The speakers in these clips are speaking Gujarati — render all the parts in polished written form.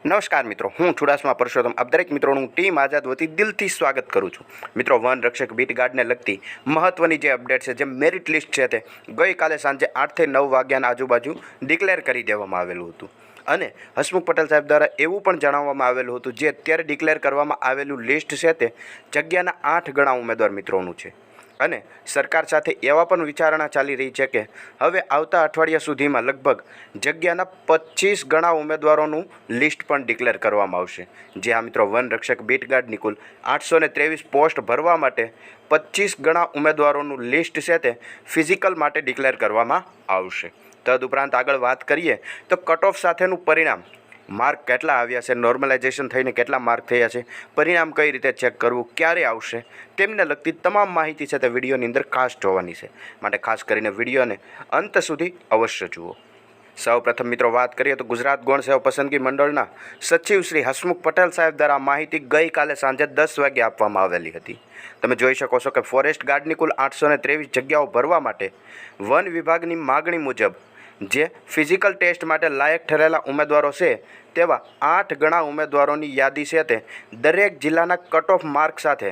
નમસ્કાર મિત્રો, હું ચુડાસમા પરસોત્તમ આપ દરેક મિત્રોનું ટીમ આઝાદ વતી દિલથી સ્વાગત કરું છું. મિત્રો, વન રક્ષક બીટ ગાર્ડને લગતી મહત્ત્વની જે અપડેટ છે, જે મેરિટ લિસ્ટ છે, તે ગઈકાલે સાંજે 8 થી 9 વાગ્યાના આજુબાજુ ડિક્લેર કરી દેવામાં આવેલું હતું. અને હસમુખ પટેલ સાહેબ દ્વારા એવું પણ જણાવવામાં આવેલું હતું, જે અત્યારે ડિક્લેર કરવામાં આવેલું લિસ્ટ છે તે જગ્યાના 8 ગણા ઉમેદવાર મિત્રોનું છે. અને સરકાર સાથે એવા પણ વિચારણા ચાલી રહી છે કે હવે આવતા અઠવાડિયા સુધીમાં લગભગ જગ્યાના 25 ગણા ઉમેદવારોનું લિસ્ટ પણ ડિક્લેર કરવામાં આવશે. જે આ મિત્રો વન રક્ષક બીટ ગાર્ડની કુલ 823 પોસ્ટ ભરવા માટે 25 ગણા ઉમેદવારોનું લિસ્ટ છે તે ફિઝિકલ માટે ડિક્લેર કરવામાં આવશે. તદુપરાંત આગળ વાત કરીએ તો કટ ઓફ સાથેનું પરિણામ, માર્ક કેટલા આવ્યા છે, નોર્મલાઇઝેશન થઈને કેટલા માર્ક થયા છે, પરિણામ કઈ રીતે ચેક કરવું, ક્યારે આવશે, તેમને લગતી તમામ માહિતી છે તે વિડીયોની અંદર ખાસ જોવાની છે. માટે ખાસ કરીને વિડીયોને અંત સુધી અવશ્ય જુઓ. સૌપ્રથમ મિત્રો વાત કરીએ તો ગુજરાત ગૌણ સેવા પસંદગી મંડળના સચિવ શ્રી હસમુખ પટેલ સાહેબ દ્વારા માહિતી ગઈકાલે સાંજે 10 વાગે આપવામાં આવેલી હતી. તમે જોઈ શકો છો કે ફોરેસ્ટ ગાર્ડની કુલ 823 જગ્યાઓ ભરવા માટે વન વિભાગની માગણી મુજબ જે ફિઝિકલ ટેસ્ટ માટે લાયક ઠરેલા ઉમેદવારો છે તેવા 8 ગણા ઉમેદવારોની યાદી છે તે દરેક જિલ્લાના કટ ઓફ માર્ક સાથે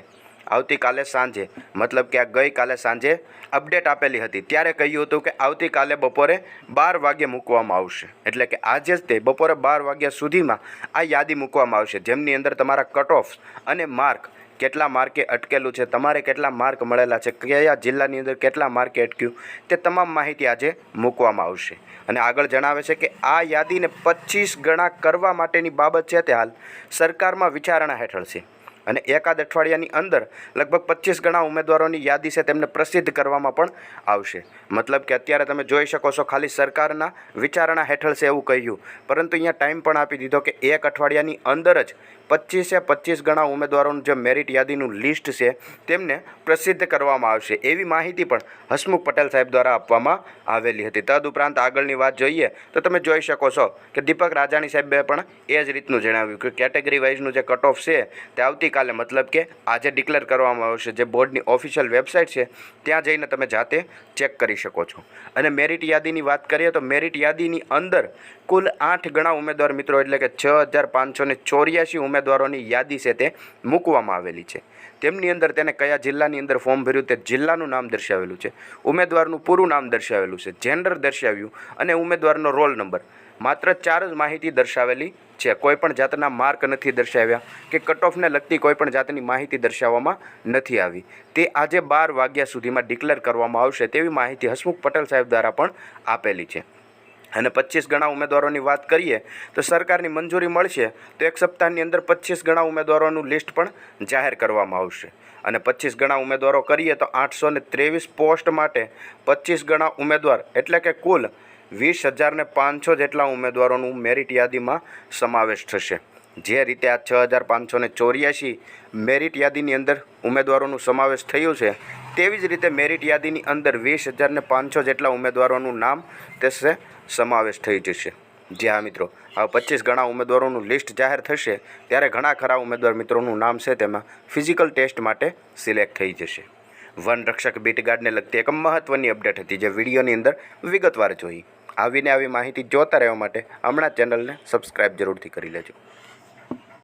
આવતીકાલે સાંજે, મતલબ કે આ ગઈકાલે સાંજે અપડેટ આપેલી હતી, ત્યારે કહ્યું હતું કે આવતીકાલે બપોરે 12 વાગ્યે મૂકવામાં આવશે. એટલે કે આજે જ તે બપોરે 12 વાગ્યા સુધીમાં આ યાદી મૂકવામાં આવશે, જેમની અંદર તમારા કટ ઓફ અને માર્ક, કેટલા માર્કે અટકેલું છે, તમારે કેટલા માર્ક મળેલા છે, કયા જિલ્લાની અંદર કેટલા માર્કે અટક્યું, તે તમામ માહિતી આજે મૂકવામાં આવશે. અને આગળ જણાવે છે કે આ યાદીને 25 ગણા કરવા માટેની બાબત છે તે હાલ સરકારમાં વિચારણા હેઠળ છે. અને એકાદ અઠવાડિયાની અંદર લગભગ 25 ગણા ઉમેદવારોની યાદી છે તેમને પ્રસિદ્ધ કરવામાં પણ આવશે. મતલબ કે અત્યારે તમે જોઈ શકો છો ખાલી સરકારના વિચારણા હેઠળ છે એવું કહ્યું, પરંતુ અહીંયા ટાઈમ પણ આપી દીધો કે એક અઠવાડિયાની અંદર જ 25 ગણા ઉમેદવારોનું જે મેરિટ યાદીનું લિસ્ટ છે તેમને પ્રસિદ્ધ કરવામાં આવશે. એવી માહિતી પણ હસમુખ પટેલ સાહેબ દ્વારા આપવામાં આવેલી હતી. તદુપરાંત આગળની વાત જોઈએ તો તમે જોઈ શકો છો કે દીપક રાજાણી સાહેબે પણ એ જ રીતનું જણાવ્યું કે કેટેગરી વાઇઝનું જે કટ ઓફ છે તે આવતીકાલે, મતલબ કે આજે ડિક્લેર કરવામાં આવશે. જે બોર્ડની ઓફિશિયલ વેબસાઇટ છે ત્યાં જઈને તમે જાતે ચેક કરી શકો છો. અને મેરિટ યાદીની વાત કરીએ તો મેરિટ યાદીની અંદર કુલ 8 ગણા ઉમેદવાર મિત્રો, એટલે કે 6584 ઉમેદવારોની યાદી છે તે મૂકવામાં આવેલી છે. તેમની અંદર તેને કયા જિલ્લાની અંદર ફોર્મ ભર્યું તે જિલ્લાનું નામ દર્શાવેલું છે, ઉમેદવારનું પૂરું નામ દર્શાવેલું છે, જેન્ડર દર્શાવ્યું અને ઉમેદવારનો રોલ નંબર. માત્ર 4 જ માહિતી દર્શાવેલી છે. કોઈ પણ જાતના માર્ક નથી દર્શાવ્યા કે કટ ઓફને લગતી કોઈ પણ જાતની માહિતી દર્શાવવામાં નથી આવી. તે આજે 12 વાગ્યા સુધીમાં ડિક્લેર કરવામાં આવશે તેવી માહિતી હસમુખ પટેલ સાહેબ દ્વારા પણ આપેલી છે. અને 25 ગણા ઉમેદવારોની વાત કરીએ તો સરકારની મંજૂરી મળશે તો એક સપ્તાહની અંદર 25 ગણા ઉમેદવારોનું લિસ્ટ પણ જાહેર કરવામાં આવશે. અને 25 ગણા ઉમેદવારો કરીએ તો 823 પોસ્ટ માટે 25 ગણા ઉમેદવાર, એટલે કે કુલ 20,500 જેટલા ઉમેદવારોનું મેરિટ યાદીમાં સમાવેશ થશે. જે રીતે આ 6584 મેરિટ યાદીની અંદર ઉમેદવારોનું સમાવેશ થયું છે, તેવી જ રીતે મેરિટ યાદીની અંદર 20,500 જેટલા ઉમેદવારોનું નામ તે સમાવેશ થઈ જશે. જે હા મિત્રો, આ 25 ગણા ઉમેદવારોનું લિસ્ટ જાહેર થશે ત્યારે ઘણા ખરા ઉમેદવાર મિત્રોનું નામ છે તેમાં ફિઝિકલ ટેસ્ટ માટે સિલેક્ટ થઈ જશે. વન રક્ષક બીટ ગાર્ડને લગતી એક મહત્ત્વની અપડેટ હતી, જે વિડીયોની અંદર વિગતવાર જોઈ. આવી માહિતી જોતા રહેવા માટે હમણાં ચેનલને સબસ્ક્રાઈબ જરૂરથી કરી લેજો.